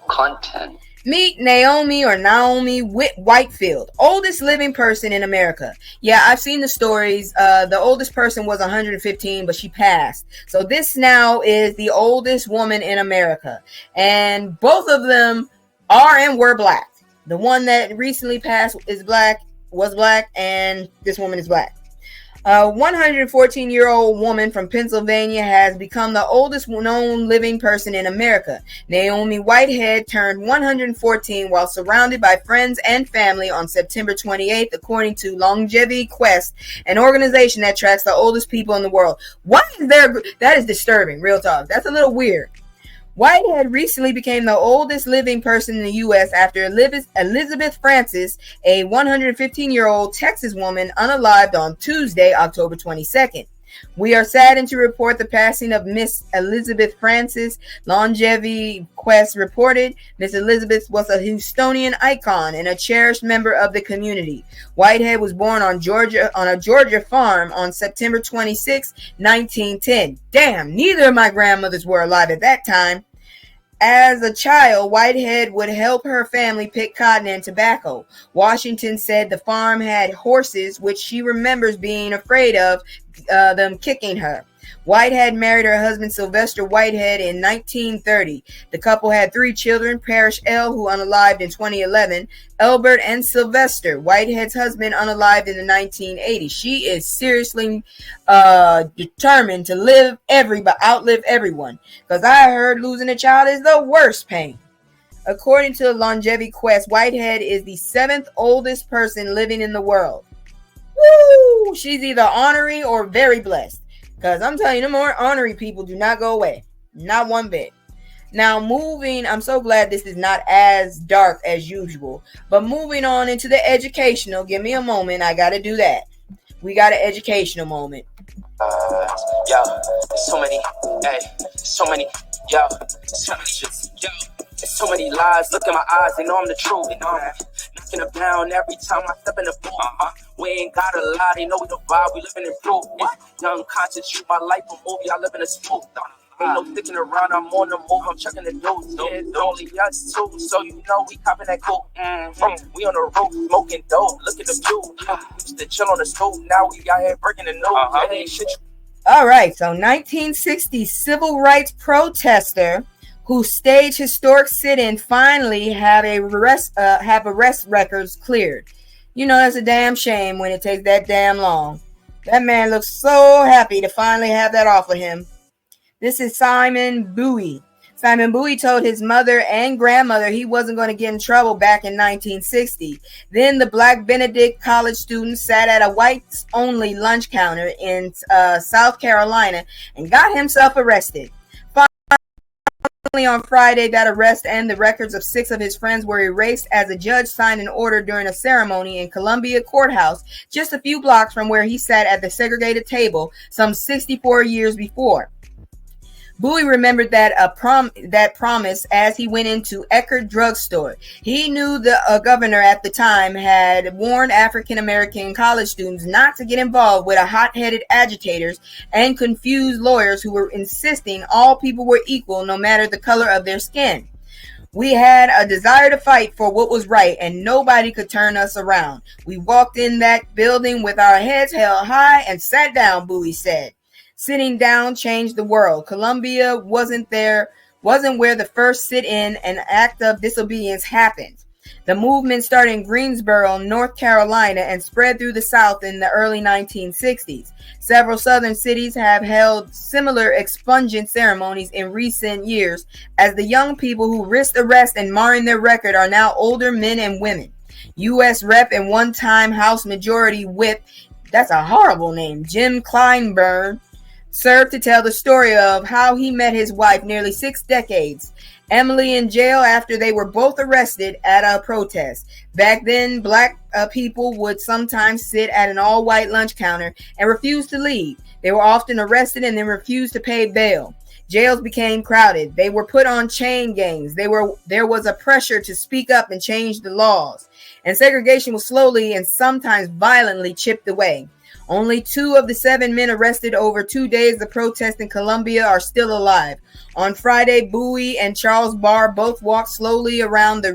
Content. Meet Naomi Whitefield, oldest living person in America. Yeah, I've seen the stories. The oldest person was 115, but she passed. So this now is the oldest woman in America. And both of them are and were black. The one that recently passed was black, and this woman is black. A 114-year-old woman from Pennsylvania has become the oldest known living person in America. Naomi Whitehead turned 114 while surrounded by friends and family on September 28th, according to Longevity Quest, an organization that tracks the oldest people in the world. Why is there? That is disturbing, real talk. That's a little weird. Whitehead recently became the oldest living person in the U.S. after Elizabeth Francis, a 115-year-old Texas woman, unalived on Tuesday, October 22nd. We are saddened to report the passing of Miss Elizabeth Francis. Longevity Quest reported Miss Elizabeth was a Houstonian icon and a cherished member of the community. Whitehead was born on a Georgia farm on September 26, 1910. Damn, neither of my grandmothers were alive at that time. As a child, Whitehead would help her family pick cotton and tobacco. Washington said the farm had horses, which she remembers being afraid of them kicking her. Whitehead married her husband Sylvester Whitehead in 1930. The couple had 3 children, Parrish L., who unalived in 2011, Elbert, and Sylvester, Whitehead's husband, unalived in the 1980s. She is seriously determined to outlive everyone, because I heard losing a child is the worst pain. According to Longevity Quest, Whitehead is the 7th oldest person living in the world. Woo! She's either honorary or very blessed. Because I'm telling you, the more honorary people do not go away. Not one bit. Now, I'm so glad this is not as dark as usual. But moving on into the educational, give me a moment. I got to do that. We got an educational moment. So many shits, so many lies. Look in my eyes, they know I'm the truth. Knocking them down every time I step in the booth. We ain't got a lie, they know we the vibe, we living in proof. Young conscious, shoot my life a movie, I live in a smooth. Ain't no sticking around, I'm on the move, I'm checking the news. Yeah, it's only us too, so you know we copping that cool. We on the roof, smoking dope, look at the view. Used to chill on the stoop, now we out here breaking the news. All right, so 1960 civil rights protester who staged historic sit-in finally have arrest records cleared. You know, that's a damn shame when it takes that damn long. That man looks so happy to finally have that off of him. This is Simon Bowie. Simon Bowie told his mother and grandmother he wasn't going to get in trouble back in 1960. Then the Black Benedict college student sat at a whites-only lunch counter in South Carolina and got himself arrested. On Friday, that arrest and the records of 6 of his friends were erased as a judge signed an order during a ceremony in Columbia Courthouse, just a few blocks from where he sat at the segregated table some 64 years before. Bowie remembered that promise as he went into Eckerd drugstore. He knew the governor at the time had warned African-American college students not to get involved with hot-headed agitators and confused lawyers who were insisting all people were equal no matter the color of their skin. We had a desire to fight for what was right, and nobody could turn us around. We walked in that building with our heads held high and sat down, Bowie said. Sitting down changed the world. Columbia wasn't where the first sit-in and act of disobedience happened. The movement started in Greensboro, North Carolina, and spread through the South in the early 1960s. Several southern cities have held similar expungement ceremonies in recent years, as the young people who risked arrest and marring their record are now older men and women. U.S. Rep and one-time House Majority Whip, that's a horrible name, Jim Clyburn, served to tell the story of how he met his wife nearly 6 decades, Emily, in jail after they were both arrested at a protest. Back then, black people would sometimes sit at an all-white lunch counter and refuse to leave. They were often arrested and then refused to pay bail. Jails became crowded. They were put on chain gangs. There was a pressure to speak up and change the laws. And segregation was slowly and sometimes violently chipped away. Only 2 of the 7 men arrested over 2 days of protest in Colombia are still alive. On Friday, Bowie and Charles Barr both walked slowly around the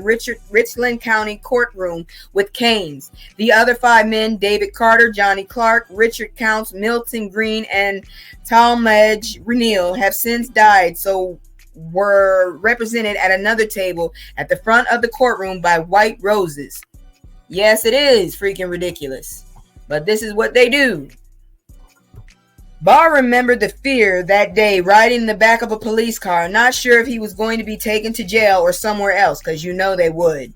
Richland County courtroom with canes. The other 5 men, David Carter, Johnny Clark, Richard Counts, Milton Green, and Talmadge Neal, have since died, so were represented at another table at the front of the courtroom by white roses. Yes, it is freaking ridiculous, but this is what they do. Barr remembered the fear that day riding in the back of a police car, not sure if he was going to be taken to jail or somewhere else, because you know they would.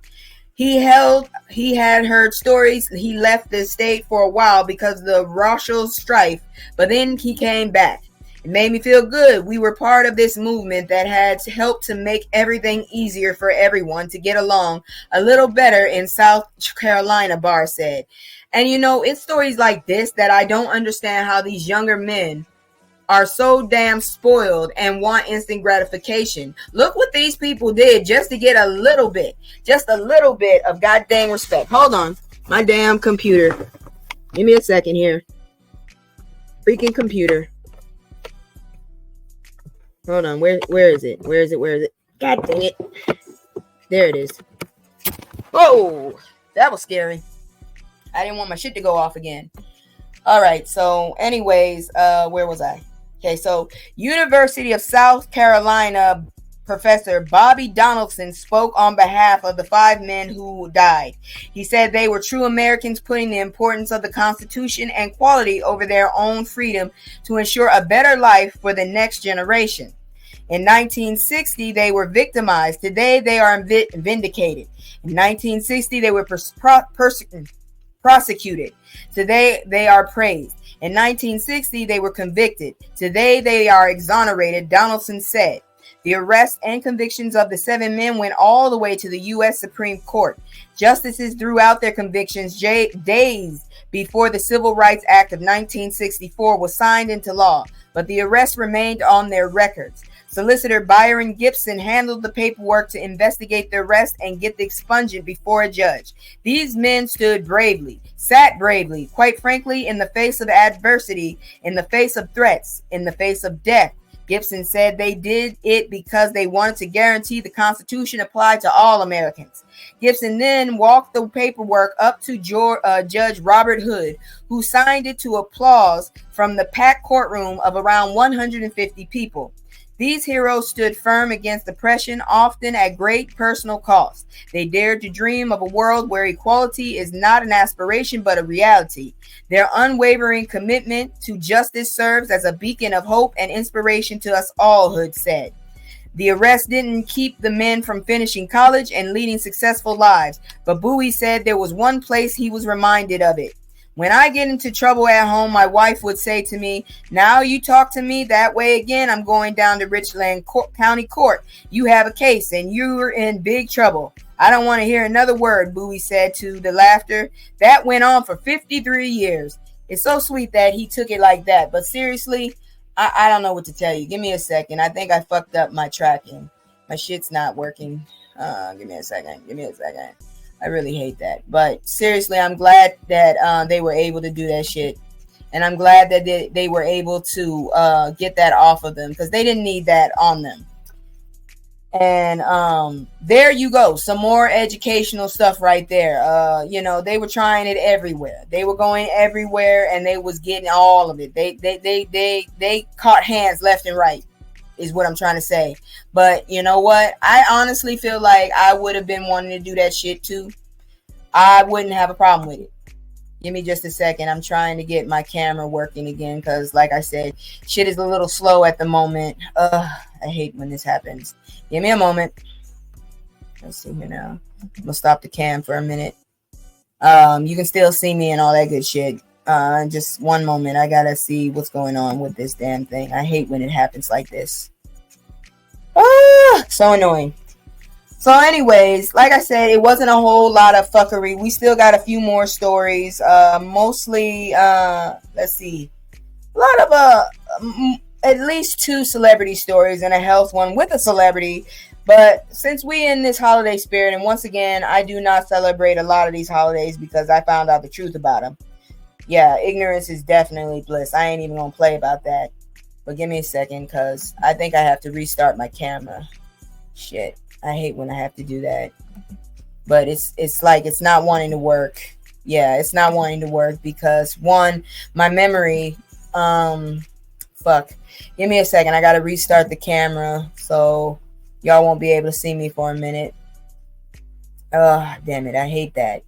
He had heard stories. He left the state for a while because of the racial strife, but then he came back. It made me feel good. We were part of this movement that had helped to make everything easier for everyone to get along a little better in South Carolina, Barr said. And you know, it's stories like this that I don't understand how these younger men are so damn spoiled and want instant gratification. Look what these people did just to get a little bit of goddamn respect. Hold on, my damn computer. Give me a second here. Freaking computer. Hold on, where is it? Where is it? God dang it. There it is. Oh, that was scary. I didn't want my shit to go off again. All right, so anyways, where was I? Okay, so University of South Carolina Professor Bobby Donaldson spoke on behalf of the 5 men who died. He said they were true Americans, putting the importance of the Constitution and equality over their own freedom to ensure a better life for the next generation. In 1960, they were victimized. Today, they are vindicated. In 1960, they were prosecuted. Today, they are praised. In 1960, they were convicted. Today, they are exonerated, Donaldson said. The arrests and convictions of the 7 men went all the way to the U.S. Supreme Court. Justices threw out their convictions days before the Civil Rights Act of 1964 was signed into law, but the arrests remained on their records. Solicitor Byron Gibson handled the paperwork to investigate the arrest and get the expungement before a judge. These men stood bravely, sat bravely, quite frankly, in the face of adversity, in the face of threats, in the face of death. Gibson said they did it because they wanted to guarantee the Constitution applied to all Americans. Gibson then walked the paperwork up to Judge Robert Hood, who signed it to applause from the packed courtroom of around 150 people. These heroes stood firm against oppression, often at great personal cost. They dared to dream of a world where equality is not an aspiration but a reality. Their unwavering commitment to justice serves as a beacon of hope and inspiration to us all, Hood said. The arrest didn't keep the men from finishing college and leading successful lives, but Bowie said there was one place he was reminded of it. When I get into trouble at home, my wife would say to me, "Now you talk to me that way again, I'm going down to Richland County Court. You have a case and you're in big trouble. I don't want to hear another word," Bowie said to the laughter. That went on for 53 years. It's so sweet that he took it like that. But seriously, I don't know what to tell you. Give me a second. I think I fucked up my tracking. My shit's not working. Give me a second. I really hate that. But seriously, I'm glad that they were able to do that shit. And I'm glad that they were able to get that off of them, because they didn't need that on them. And there you go. Some more educational stuff right there. They were trying it everywhere. They were going everywhere and they was getting all of it. They caught hands left and right, is what I'm trying to say. But you know what? I honestly feel like I would have been wanting to do that shit too. I wouldn't have a problem with it. Give me just a second. I'm trying to get my camera working again because, like I said, shit is a little slow at the moment. I hate when this happens. Give me a moment. Let's see here now. I'm going to stop the cam for a minute. You can still see me and all that good shit. Just one moment. I got to see what's going on with this damn thing. I hate when it happens like this. So annoying. So anyways, like I said, it wasn't a whole lot of fuckery. We still got a few more stories. Mostly, let's see. A lot of, at least 2 celebrity stories and a health one with a celebrity. But since we in this holiday spirit, and once again, I do not celebrate a lot of these holidays because I found out the truth about them. Yeah, ignorance is definitely bliss. I ain't even gonna play about that. But give me a second, cause I think I have to restart my camera. Shit, I hate when I have to do that. But it's like it's not wanting to work. Yeah, it's not wanting to work because one, my memory. Fuck. Give me a second. I gotta restart the camera so y'all won't be able to see me for a minute. Damn it! I hate that.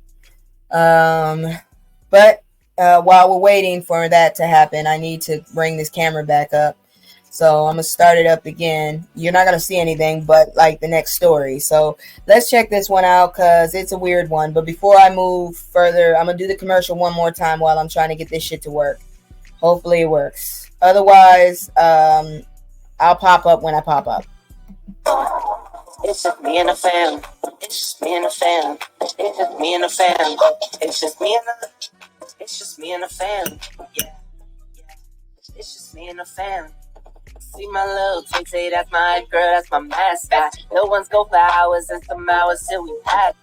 But while we're waiting for that to happen, I need to bring this camera back up. So I'm gonna start it up again. You're not gonna see anything but like the next story. So let's check this one out because it's a weird one. But before I move further, I'm gonna do the commercial one more time while I'm trying to get this shit to work. Hopefully it works. Otherwise, I'll pop up when I pop up. It's just me and the fam. It's just me and the fam. It's just me and the fam. It's just me and the. It's just me and the fam. Yeah. It's just me and the fam. See my little Tay, that's my girl, that's my mascot. No one's go for hours and some hours till we pack.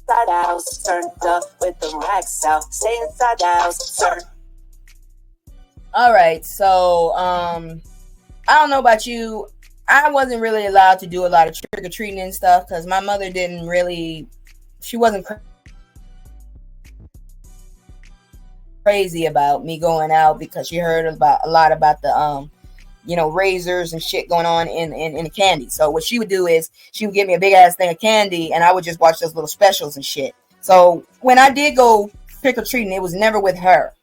Inside the house, turned up with the racks out. Stay inside the house, turn. All right, so I don't know about you. I wasn't really allowed to do a lot of trick or treating and stuff because my mother didn't really. She wasn't crazy about me going out because she heard about a lot about the razors and shit going on in the candy. So what she would do is she would give me a big ass thing of candy and I would just watch those little specials and shit. So when I did go trick or treating, it was never with her.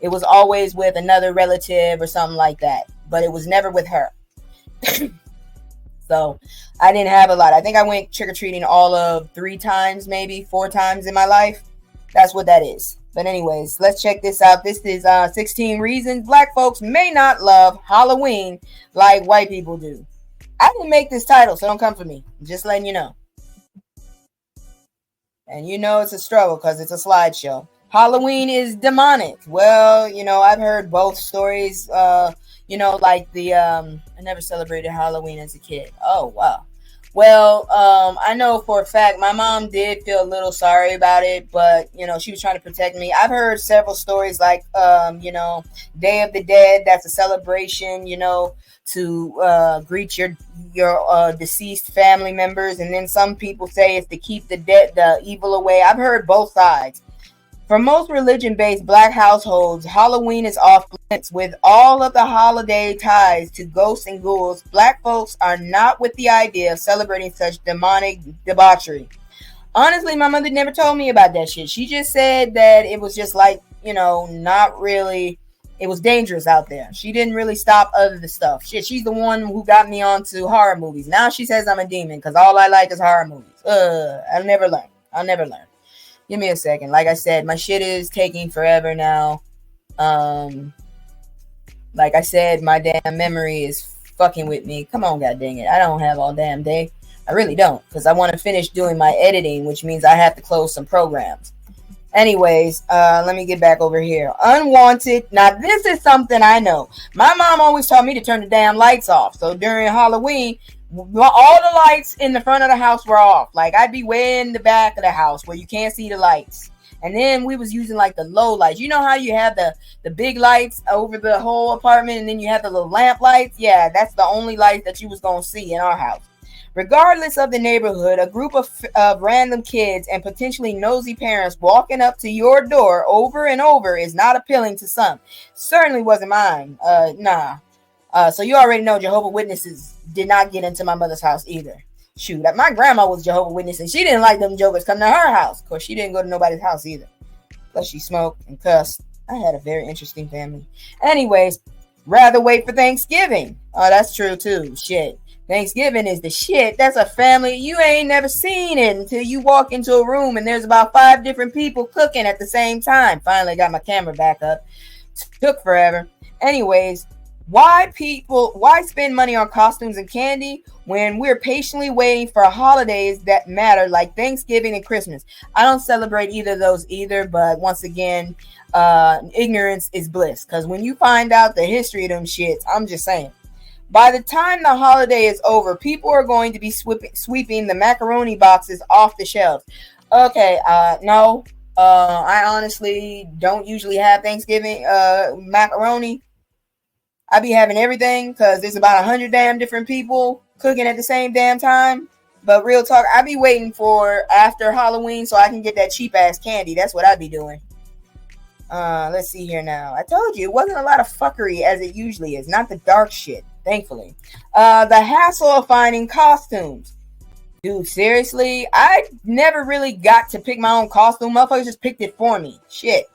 It was always with another relative or something like that, but it was never with her. So I didn't have a lot. I think I went trick or treating all of 3 times, maybe 4 times in my life. That's what that is. But anyways, let's check this out. This is 16 reasons black folks may not love Halloween like white people do. I didn't make this title, so don't come for me. I'm just letting you know. And you know it's a struggle because it's a slideshow. Halloween is demonic. Well, I've heard both stories. Like the I never celebrated Halloween as a kid. Oh, wow. Well, I know for a fact my mom did feel a little sorry about it, but she was trying to protect me. I've heard several stories like Day of the Dead, that's a celebration, to greet your deceased family members, and then some people say it's to keep the evil away. I've heard both sides. For most religion-based black households, Halloween is off limits with all of the holiday ties to ghosts and ghouls. Black folks are not with the idea of celebrating such demonic debauchery. Honestly, my mother never told me about that shit. She just said that it was just like, not really, it was dangerous out there. She didn't really stop other the stuff. Shit, she's the one who got me onto horror movies. Now she says I'm a demon because all I like is horror movies. I'll never learn. Give me a second. Like I said, my shit is taking forever now. Like I said, my damn memory is fucking with me. Come on, god dang it. I don't have all damn day. I really don't, because I want to finish doing my editing, which means I have to close some programs. Anyways, let me get back over here. Unwanted. Now, this is something I know. My mom always taught me to turn the damn lights off. So during Halloween, all the lights in the front of the house were off. Like, I'd be way in the back of the house where you can't see the lights. And then we was using like the low lights. You know how you have the big lights over the whole apartment and then you have the little lamp lights? Yeah, that's the only light that you was going to see in our house. Regardless of the neighborhood, a group of random kids and potentially nosy parents walking up to your door over and over is not appealing to some. Certainly wasn't mine. Nah. So you already know Jehovah's Witnesses did not get into my mother's house either. Shoot, my grandma was Jehovah's Witness and she didn't like them jokers coming to her house. Of course, she didn't go to nobody's house either. Plus, she smoked and cussed. I had a very interesting family. Anyways, rather wait for Thanksgiving. Oh, that's true too. Shit. Thanksgiving is the shit. That's a family. You ain't never seen it until you walk into a room and there's about 5 different people cooking at the same time. Finally got my camera back up. Took forever. Anyways, why spend money on costumes and candy when we're patiently waiting for holidays that matter like Thanksgiving and Christmas? I don't celebrate either of those either, but once again, ignorance is bliss. Because when you find out the history of them shits, I'm just saying. By the time the holiday is over, people are going to be sweeping the macaroni boxes off the shelves. Okay, no. I honestly don't usually have Thanksgiving macaroni. I be having everything because there's about 100 damn different people cooking at the same damn time. But real talk, I be waiting for after Halloween so I can get that cheap ass candy. That's what I be doing. Let's see here now. I told you it wasn't a lot of fuckery as it usually is. Not the dark shit, thankfully. The hassle of finding costumes. Dude, seriously, I never really got to pick my own costume. Motherfuckers just picked it for me. Shit.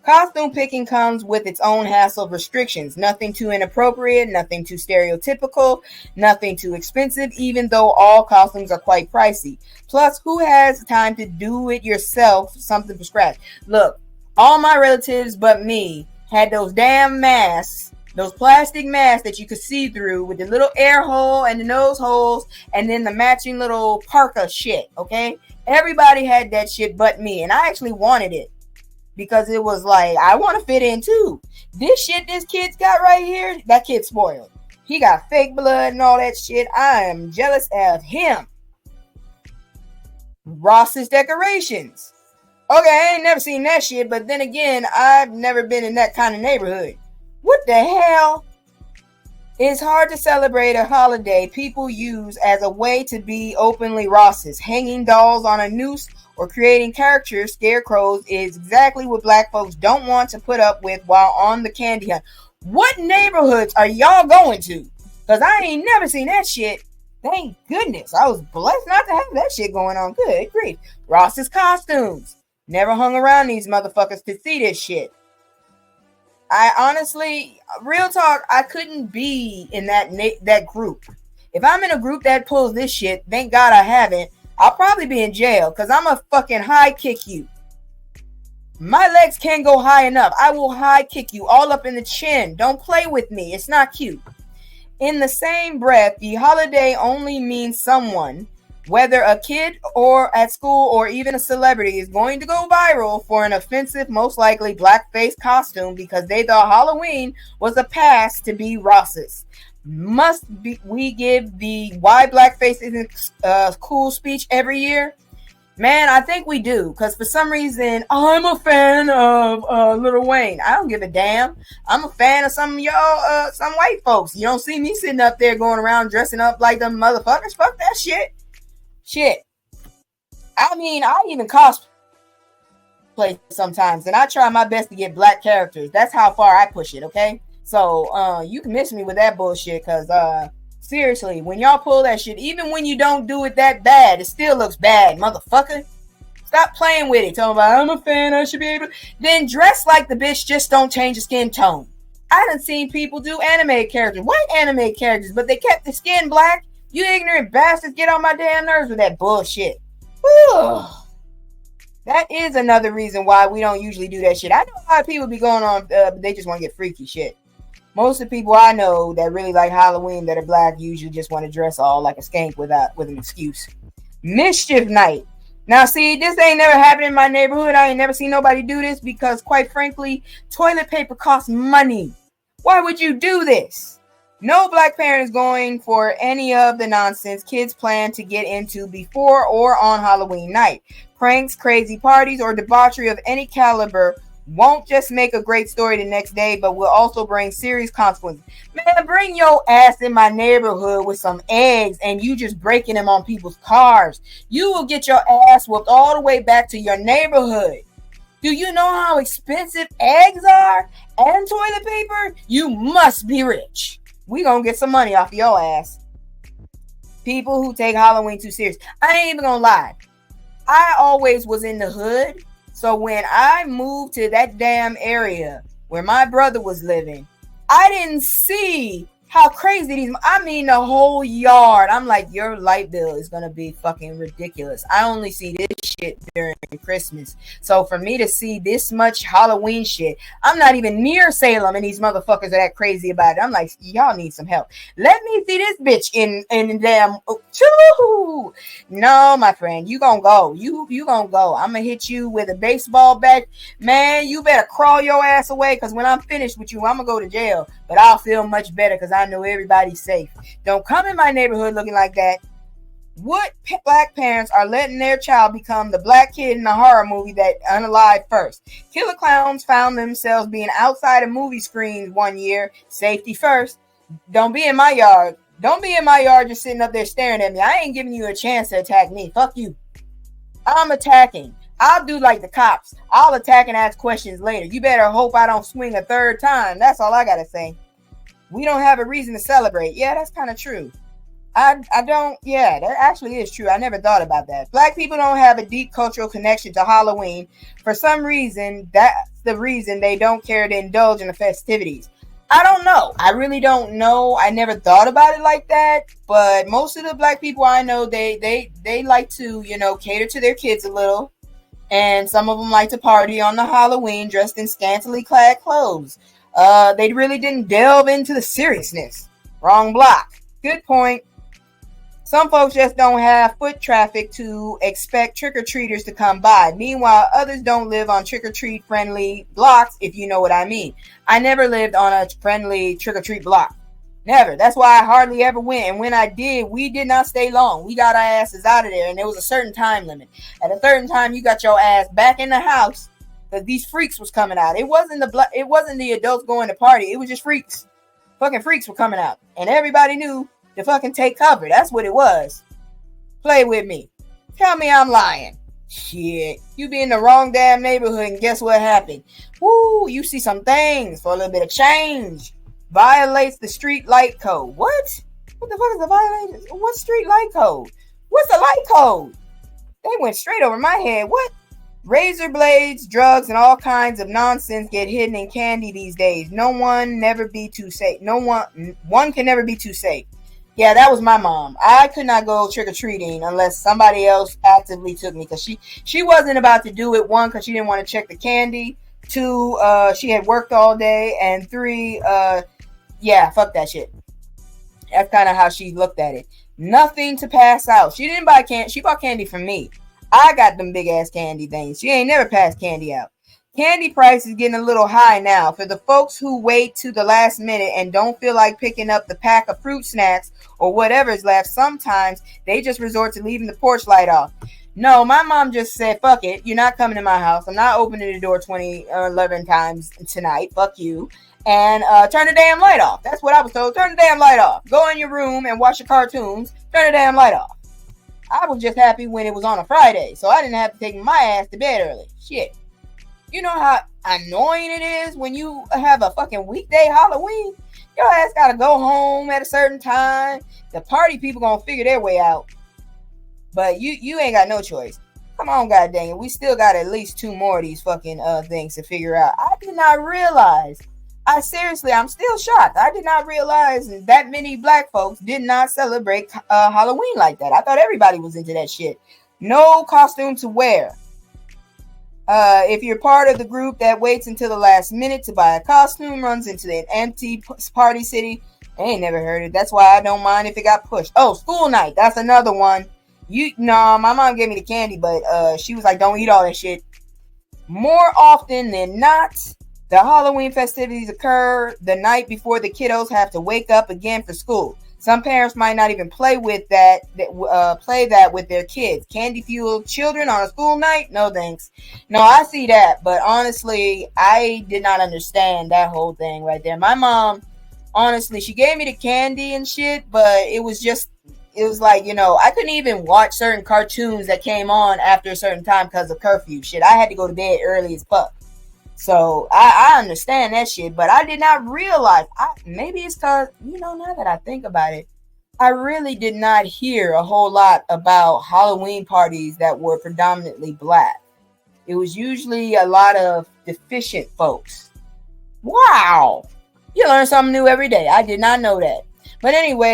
Costume picking comes with its own hassle of restrictions. Nothing too inappropriate, nothing too stereotypical, nothing too expensive, even though all costumes are quite pricey. Plus, who has time to do it yourself, something from scratch? Look, all my relatives but me had those damn masks, those plastic masks that you could see through with the little air hole and the nose holes and then the matching little parka shit, okay? Everybody had that shit but me, and I actually wanted it because it was like, I want to fit in too. This shit this kid's got right here, that kid's spoiled. He got fake blood and all that shit. I am jealous of him. Ross's decorations. Okay, I ain't never seen that shit, but then again, I've never been in that kind of neighborhood. What the hell? It's hard to celebrate a holiday people use as a way to be openly Rosses. Hanging dolls on a noose or creating caricature scarecrows is exactly what black folks don't want to put up with while on the candy hunt. What neighborhoods are y'all going to? Because I ain't never seen that shit. Thank goodness. I was blessed not to have that shit going on. Good grief. Ross's costumes. Never hung around these motherfuckers to see this shit. I honestly, real talk, I couldn't be in that group. If I'm in a group that pulls this shit, thank God I haven't, I'll probably be in jail because I'm a fucking high kick you. My legs can't go high enough. I will high kick you all up in the chin. Don't play with me. It's not cute. In the same breath, the holiday only means someone, whether a kid or at school or even a celebrity, is going to go viral for an offensive, most likely blackface costume because they thought Halloween was a pass to be Rosses. We give the why blackface isn't cool speech every year? Man, I think we do, because for some reason, I'm a fan of Lil Wayne. I don't give a damn. I'm a fan of some of y'all, some white folks. You don't see me sitting up there going around dressing up like them motherfuckers. Fuck that shit. Shit. I mean, I even cosplay sometimes, and I try my best to get black characters. That's how far I push it, okay? So, you can miss me with that bullshit, because, seriously, when y'all pull that shit, even when you don't do it that bad, it still looks bad, motherfucker. Stop playing with it. Talking about, I'm a fan, I should be able to. Then dress like the bitch, just don't change the skin tone. I done seen people do anime characters, white anime characters, but they kept the skin black. You ignorant bastards, get on my damn nerves with that bullshit. Ugh. That is another reason why we don't usually do that shit. I know a lot of people be going on, but they just want to get freaky shit. Most of the people I know that really like Halloween that are black usually just want to dress all like a skank with an excuse. Mischief night. Now, see, this ain't never happened in my neighborhood. I ain't never seen nobody do this because, quite frankly, toilet paper costs money. Why would you do this? No black parent is going for any of the nonsense kids plan to get into before or on Halloween night. Pranks, crazy parties, or debauchery of any caliber won't just make a great story the next day, but will also bring serious consequences. Man, bring your ass in my neighborhood with some eggs and you just breaking them on people's cars. You will get your ass whooped all the way back to your neighborhood. Do you know how expensive eggs are and toilet paper? You must be rich. We gonna get some money off your ass. People who take Halloween too serious. I ain't even gonna lie. I always was in the hood. So when I moved to that damn area where my brother was living, I didn't see how crazy these, I mean the whole yard. I'm like, your light bill is going to be fucking ridiculous. I only see this shit during Christmas. So for me to see this much Halloween shit, I'm not even near Salem and these motherfuckers are that crazy about it. I'm like, y'all need some help. Let me see this bitch in damn, choo. No, my friend, you gonna go. You gonna go. I'm gonna hit you with a baseball bat. Man, you better crawl your ass away because when I'm finished with you, I'm gonna go to jail. But I'll feel much better because I know everybody's safe. Don't come in my neighborhood looking like that. What black parents are letting their child become the black kid in the horror movie that unalived first? Killer clowns found themselves being outside of movie screens one year. Safety first. Don't be in my yard. Don't be in my yard just sitting up there staring at me. I ain't giving you a chance to attack me. Fuck you. I'm attacking. I'll do like the cops. I'll attack and ask questions later. You better hope I don't swing a third time. That's all I gotta say. We don't have a reason to celebrate. Yeah, that's kind of true. I don't, yeah, that actually is true. I never thought about that. Black people don't have a deep cultural connection to Halloween. For some reason, that's the reason they don't care to indulge in the festivities. I don't know. I really don't know. I never thought about it like that. But most of the black people I know, they like to, cater to their kids a little. And some of them like to party on the Halloween dressed in scantily clad clothes. They really didn't delve into the seriousness. Wrong block. Good point. Some folks just don't have foot traffic to expect trick-or-treaters to come by. Meanwhile, others don't live on trick-or-treat friendly blocks, if you know what I mean. I never lived on a friendly trick-or-treat block. Never. That's why I hardly ever went. And when I did, we did not stay long. We got our asses out of there, and there was a certain time limit. At a certain time, you got your ass back in the house because these freaks was coming out. It wasn't the adults going to party. It was just freaks. Fucking freaks were coming out, and everybody knew to fucking take cover. That's what it was. Play with me. Tell me I'm lying. Shit. You be in the wrong damn neighborhood and guess what happened? Woo, you see some things for a little bit of change. Violates the street light code. What? What the fuck is the violation? What street light code? What's the light code? They went straight over my head. What? Razor blades, drugs, and all kinds of nonsense get hidden in candy these days. One can never be too safe. Yeah, that was my mom. I could not go trick-or-treating unless somebody else actively took me because she wasn't about to do it. One, because she didn't want to check the candy. Two, she had worked all day. And three, yeah, fuck that shit. That's kind of how she looked at it. Nothing to pass out. She didn't buy candy. She bought candy from me. I got them big-ass candy things. She ain't never passed candy out. Candy price is getting a little high now. For the folks who wait to the last minute and don't feel like picking up the pack of fruit snacks or whatever's left, sometimes they just resort to leaving the porch light off. No, my mom just said, fuck it. You're not coming to my house. I'm not opening the door 11 times tonight. Fuck you. And turn the damn light off. That's what I was told. Turn the damn light off. Go in your room and watch your cartoons. Turn the damn light off. I was just happy when it was on a Friday, so I didn't have to take my ass to bed early. Shit. You know how annoying it is when you have a fucking weekday Halloween? Your ass gotta go home at a certain time. The party people gonna figure their way out. But you ain't got no choice. Come on, god dang it. We still got at least 2 more of these fucking things to figure out. I did not realize. I'm still shocked. I did not realize that many black folks did not celebrate Halloween like that. I thought everybody was into that shit. No costume to wear. If you're part of the group that waits until the last minute to buy a costume, runs into an empty party city, I ain't never heard it. That's why I don't mind if it got pushed. Oh, school night. That's another one. My mom gave me the candy, but she was like, don't eat all that shit. More often than not, the Halloween festivities occur the night before the kiddos have to wake up again for school. Some parents might not even play that with their kids. Candy-fueled children on a school night? No thanks. No, I see that, but honestly, I did not understand that whole thing right there. My mom, honestly, she gave me the candy and shit, but it was like, I couldn't even watch certain cartoons that came on after a certain time because of curfew. Shit, I had to go to bed early as fuck. So I understand that shit, but I did not realize. Maybe it's because, now that I think about it, I really did not hear a whole lot about Halloween parties that were predominantly black. It was usually a lot of deficient folks. Wow. You learn something new every day. I did not know that. But anyways,